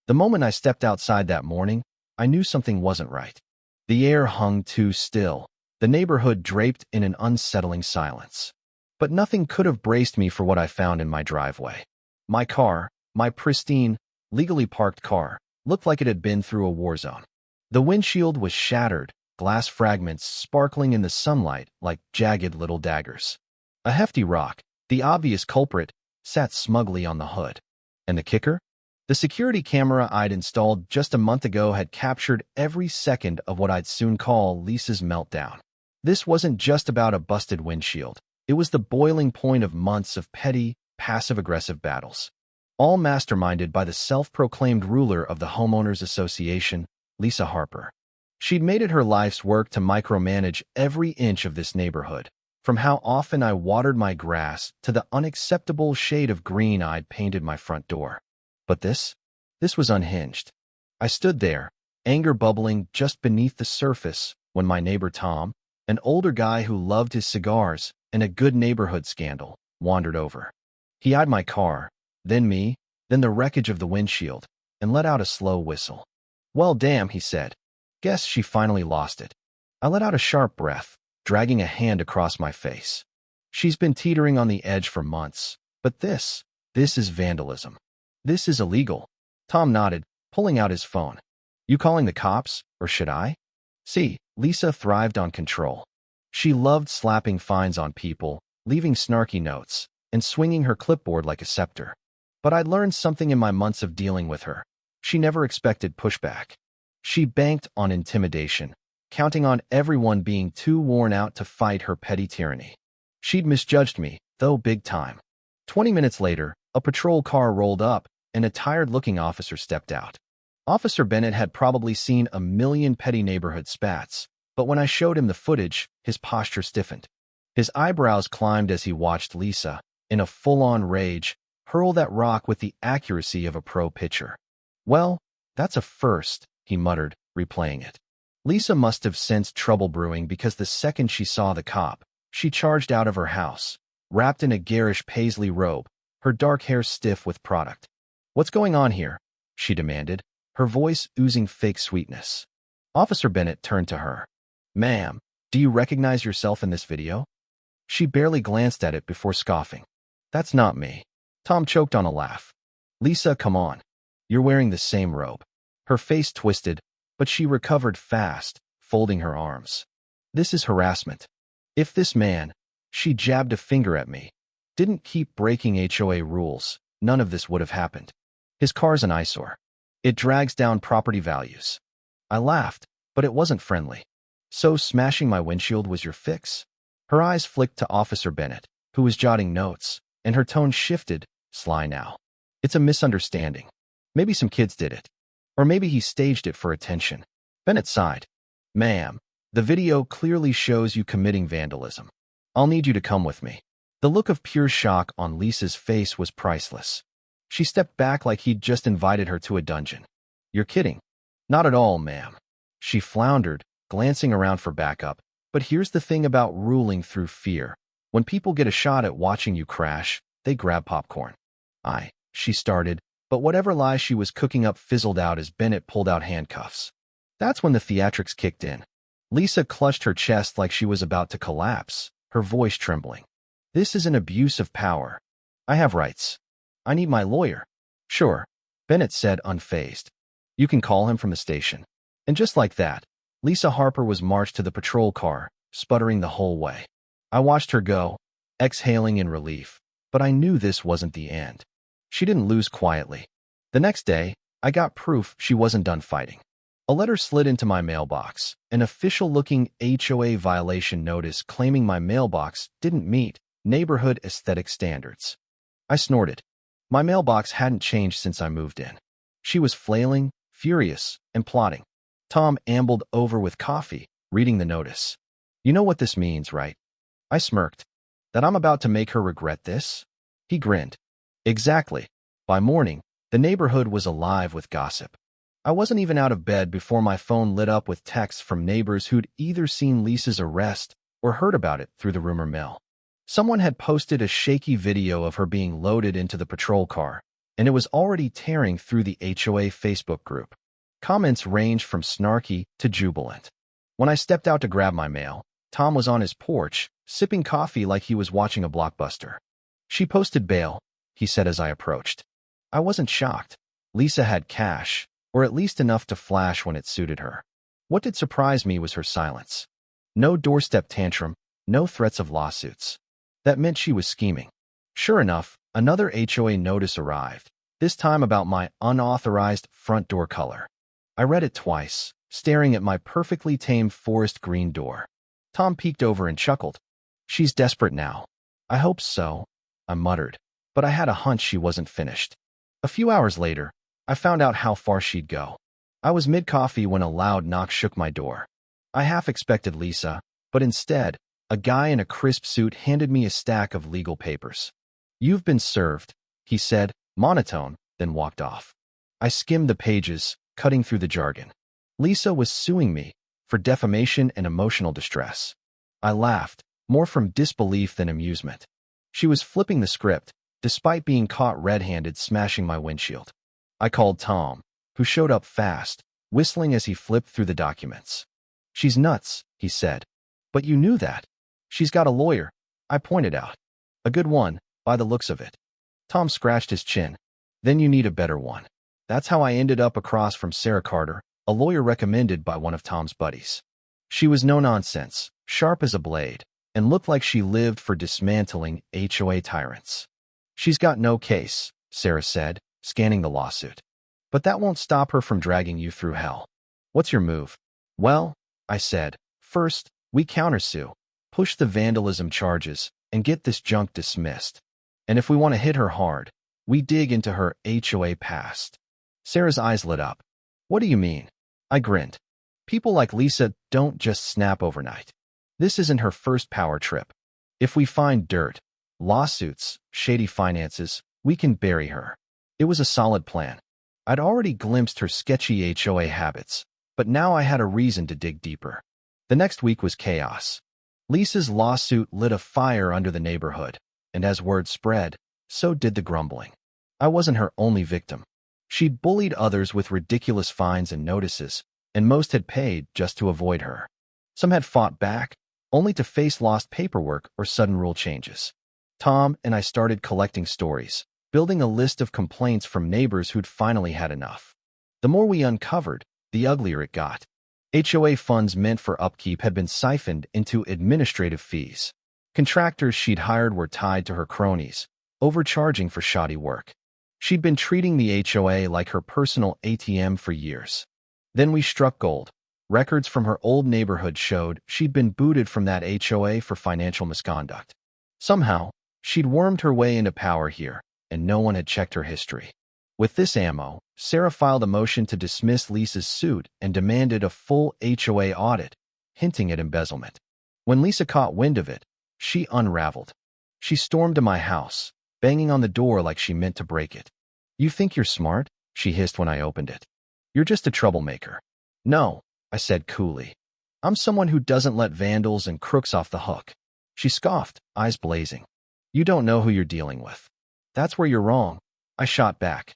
The moment I stepped outside that morning, I knew something wasn't right. The air hung too still, the neighborhood draped in an unsettling silence. But nothing could have braced me for what I found in my driveway. My car, my pristine, legally parked car, looked like it had been through a war zone. The windshield was shattered, glass fragments sparkling in the sunlight like jagged little daggers. A hefty rock, the obvious culprit, sat smugly on the hood. And the kicker? The security camera I'd installed just a month ago had captured every second of what I'd soon call Lisa's meltdown. This wasn't just about a busted windshield. It was the boiling point of months of petty, passive-aggressive battles, all masterminded by the self-proclaimed ruler of the Homeowners Association, Lisa Harper. She'd made it her life's work to micromanage every inch of this neighborhood, from how often I watered my grass to the unacceptable shade of green I'd painted my front door. But this was unhinged. I stood there, anger bubbling just beneath the surface, when my neighbor Tom, an older guy who loved his cigars and a good neighborhood scandal, wandered over. He eyed my car, then me, then the wreckage of the windshield, and let out a slow whistle. "Well, damn," he said. "Guess she finally lost it." I let out a sharp breath, dragging a hand across my face. "She's been teetering on the edge for months, but this is vandalism. This is illegal." Tom nodded, pulling out his phone. "You calling the cops, or should I?" See, Lisa thrived on control. She loved slapping fines on people, leaving snarky notes, and swinging her clipboard like a scepter. But I'd learned something in my months of dealing with her. She never expected pushback. She banked on intimidation, counting on everyone being too worn out to fight her petty tyranny. She'd misjudged me, though big time. 20 minutes later, a patrol car rolled up, and a tired-looking officer stepped out. Officer Bennett had probably seen a million petty neighborhood spats, but when I showed him the footage, his posture stiffened. His eyebrows climbed as he watched Lisa, in a full-on rage, hurl that rock with the accuracy of a pro pitcher. "Well, that's a first," he muttered, replaying it. Lisa must have sensed trouble brewing because the second she saw the cop, she charged out of her house, wrapped in a garish paisley robe, her dark hair stiff with product. "What's going on here?" she demanded, her voice oozing fake sweetness. Officer Bennett turned to her. "Ma'am, do you recognize yourself in this video?" She barely glanced at it before scoffing. "That's not me." Tom choked on a laugh. "Lisa, come on. You're wearing the same robe." Her face twisted, but she recovered fast, folding her arms. "This is harassment. If this man," she jabbed a finger at me, "didn't keep breaking HOA rules, none of this would have happened. His car's an eyesore. It drags down property values." I laughed, but it wasn't friendly. "So smashing my windshield was your fix?" Her eyes flicked to Officer Bennett, who was jotting notes, and her tone shifted, sly now. "It's a misunderstanding. Maybe some kids did it. Or maybe he staged it for attention." Bennett sighed. "Ma'am, the video clearly shows you committing vandalism. I'll need you to come with me." The look of pure shock on Lisa's face was priceless. She stepped back like he'd just invited her to a dungeon. "You're kidding." "Not at all, ma'am." She floundered, glancing around for backup. "But here's the thing about ruling through fear. When people get a shot at watching you crash, they grab popcorn." She started, but whatever lie she was cooking up fizzled out as Bennett pulled out handcuffs. That's when the theatrics kicked in. Lisa clutched her chest like she was about to collapse, her voice trembling. "This is an abuse of power. I have rights. I need my lawyer." "Sure," Bennett said, unfazed. "You can call him from the station." And just like that, Lisa Harper was marched to the patrol car, sputtering the whole way. I watched her go, exhaling in relief, but I knew this wasn't the end. She didn't lose quietly. The next day, I got proof she wasn't done fighting. A letter slid into my mailbox, an official-looking HOA violation notice claiming my mailbox didn't meet neighborhood aesthetic standards. I snorted. My mailbox hadn't changed since I moved in. She was flailing, furious, and plotting. Tom ambled over with coffee, reading the notice. "You know what this means, right?" I smirked. "That I'm about to make her regret this?" He grinned. "Exactly." By morning, the neighborhood was alive with gossip. I wasn't even out of bed before my phone lit up with texts from neighbors who'd either seen Lisa's arrest or heard about it through the rumor mill. Someone had posted a shaky video of her being loaded into the patrol car, and it was already tearing through the HOA Facebook group. Comments ranged from snarky to jubilant. When I stepped out to grab my mail, Tom was on his porch, sipping coffee like he was watching a blockbuster. "She posted bail," he said as I approached. I wasn't shocked. Lisa had cash, or at least enough to flash when it suited her. What did surprise me was her silence. No doorstep tantrum, no threats of lawsuits. That meant she was scheming. Sure enough, another HOA notice arrived, this time about my unauthorized front door color. I read it twice, staring at my perfectly tamed forest green door. Tom peeked over and chuckled. "She's desperate now." "I hope so," I muttered, but I had a hunch she wasn't finished. A few hours later, I found out how far she'd go. I was mid-coffee when a loud knock shook my door. I half expected Lisa, but instead, a guy in a crisp suit handed me a stack of legal papers. "You've been served," he said, monotone, then walked off. I skimmed the pages, cutting through the jargon. Lisa was suing me for defamation and emotional distress. I laughed, more from disbelief than amusement. She was flipping the script, despite being caught red-handed smashing my windshield. I called Tom, who showed up fast, whistling as he flipped through the documents. "She's nuts," he said. "But you knew that." "She's got a lawyer," I pointed out. "A good one, by the looks of it." Tom scratched his chin. "Then you need a better one." That's how I ended up across from Sarah Carter, a lawyer recommended by one of Tom's buddies. She was no nonsense, sharp as a blade, and looked like she lived for dismantling HOA tyrants. "She's got no case," Sarah said, scanning the lawsuit. "But that won't stop her from dragging you through hell." "What's your move?" "Well," I said, "first, we countersue, push the vandalism charges, and get this junk dismissed. And if we want to hit her hard, we dig into her HOA past." Sarah's eyes lit up. "What do you mean?" I grinned. "People like Lisa don't just snap overnight. This isn't her first power trip. If we find dirt, lawsuits, shady finances, we can bury her." It was a solid plan. I'd already glimpsed her sketchy HOA habits, but now I had a reason to dig deeper. The next week was chaos. Lisa's lawsuit lit a fire under the neighborhood, and as word spread, so did the grumbling. I wasn't her only victim. She'd bullied others with ridiculous fines and notices, and most had paid just to avoid her. Some had fought back, only to face lost paperwork or sudden rule changes. Tom and I started collecting stories, building a list of complaints from neighbors who'd finally had enough. The more we uncovered, the uglier it got. HOA funds meant for upkeep had been siphoned into administrative fees. Contractors she'd hired were tied to her cronies, overcharging for shoddy work. She'd been treating the HOA like her personal ATM for years. Then we struck gold. Records from her old neighborhood showed she'd been booted from that HOA for financial misconduct. Somehow, she'd wormed her way into power here, and no one had checked her history. With this ammo, Sarah filed a motion to dismiss Lisa's suit and demanded a full HOA audit, hinting at embezzlement. When Lisa caught wind of it, she unraveled. She stormed to my house, banging on the door like she meant to break it. "You think you're smart?" she hissed when I opened it. "You're just a troublemaker." "No," I said coolly. "I'm someone who doesn't let vandals and crooks off the hook." She scoffed, eyes blazing. "You don't know who you're dealing with." "That's where you're wrong," I shot back.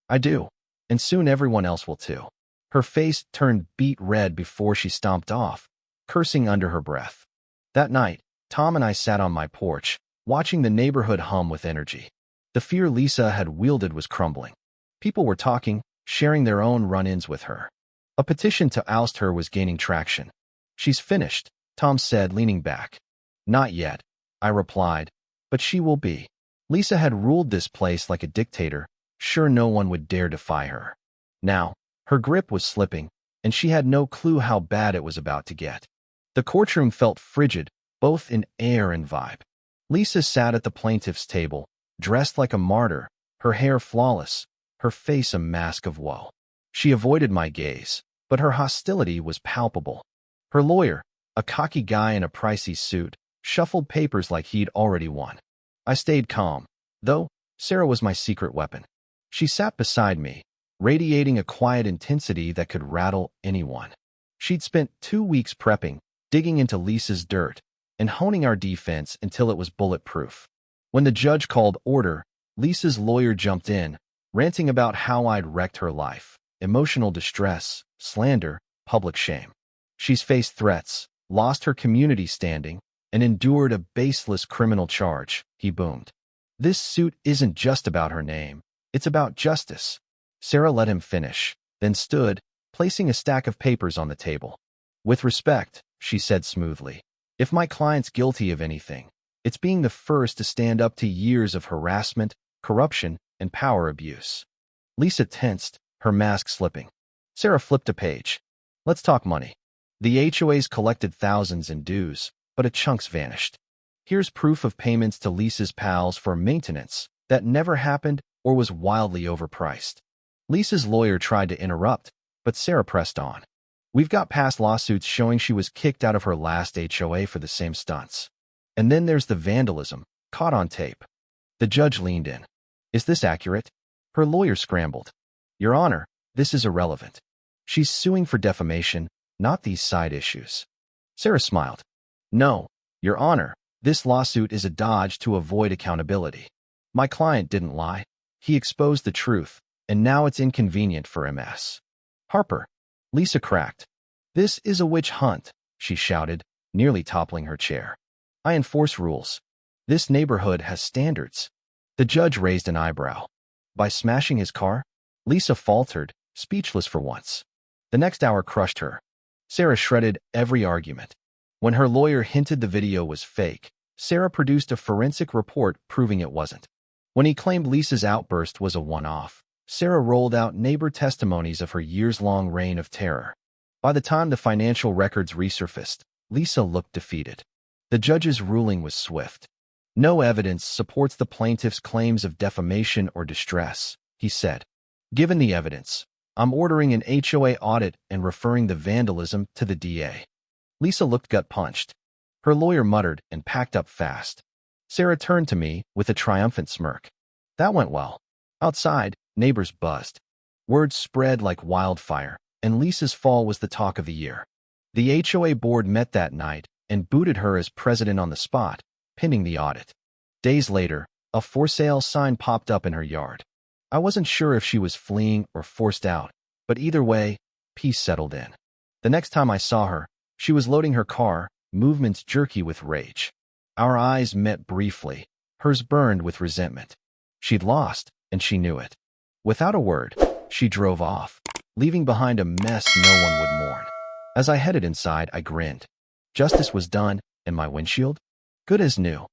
"I do, and soon everyone else will too." Her face turned beet red before she stomped off, cursing under her breath. That night, Tom and I sat on my porch, watching the neighborhood hum with energy. The fear Lisa had wielded was crumbling. People were talking, sharing their own run-ins with her. A petition to oust her was gaining traction. "She's finished," Tom said, leaning back. "Not yet," I replied, "but she will be." Lisa had ruled this place like a dictator, sure no one would dare defy her. Now, her grip was slipping, and she had no clue how bad it was about to get. The courtroom felt frigid, both in air and vibe. Lisa sat at the plaintiff's table, dressed like a martyr, her hair flawless, her face a mask of woe. She avoided my gaze, but her hostility was palpable. Her lawyer, a cocky guy in a pricey suit, shuffled papers like he'd already won. I stayed calm, though Sarah was my secret weapon. She sat beside me, radiating a quiet intensity that could rattle anyone. She'd spent 2 weeks prepping, digging into Lisa's dirt, and honing our defense until it was bulletproof. When the judge called order, Lisa's lawyer jumped in, ranting about how I'd wrecked her life, emotional distress, slander, public shame. She's faced threats, lost her community standing, and endured a baseless criminal charge, he boomed. This suit isn't just about her name, it's about justice. Sarah let him finish, then stood, placing a stack of papers on the table. With respect, she said smoothly, if my client's guilty of anything, it's being the first to stand up to years of harassment, corruption, and power abuse. Lisa tensed, her mask slipping. Sarah flipped a page. Let's talk money. The HOA's collected thousands in dues, but a chunk's vanished. Here's proof of payments to Lisa's pals for maintenance that never happened or was wildly overpriced. Lisa's lawyer tried to interrupt, but Sarah pressed on. We've got past lawsuits showing she was kicked out of her last HOA for the same stunts. And then there's the vandalism, caught on tape. The judge leaned in. Is this accurate? Her lawyer scrambled. Your Honor, this is irrelevant. She's suing for defamation, not these side issues. Sarah smiled. No, Your Honor, this lawsuit is a dodge to avoid accountability. My client didn't lie. He exposed the truth, and now it's inconvenient for MS. Harper. Lisa cracked. This is a witch hunt, she shouted, nearly toppling her chair. I enforce rules. This neighborhood has standards. The judge raised an eyebrow. By smashing his car? Lisa faltered, speechless for once. The next hour crushed her. Sarah shredded every argument. When her lawyer hinted the video was fake, Sarah produced a forensic report proving it wasn't. When he claimed Lisa's outburst was a one-off, Sarah rolled out neighbor testimonies of her years-long reign of terror. By the time the financial records resurfaced, Lisa looked defeated. The judge's ruling was swift. No evidence supports the plaintiff's claims of defamation or distress, he said. Given the evidence, I'm ordering an HOA audit and referring the vandalism to the DA. Lisa looked gut-punched. Her lawyer muttered and packed up fast. Sarah turned to me with a triumphant smirk. That went well. Outside, neighbors buzzed. Words spread like wildfire, and Lisa's fall was the talk of the year. The HOA board met that night and booted her as president on the spot, pinning the audit. Days later, a for sale sign popped up in her yard. I wasn't sure if she was fleeing or forced out, but either way, peace settled in. The next time I saw her, she was loading her car, movements jerky with rage. Our eyes met briefly, hers burned with resentment. She'd lost, and she knew it. Without a word, she drove off, leaving behind a mess no one would mourn. As I headed inside, I grinned. Justice was done, and my windshield? Good as new.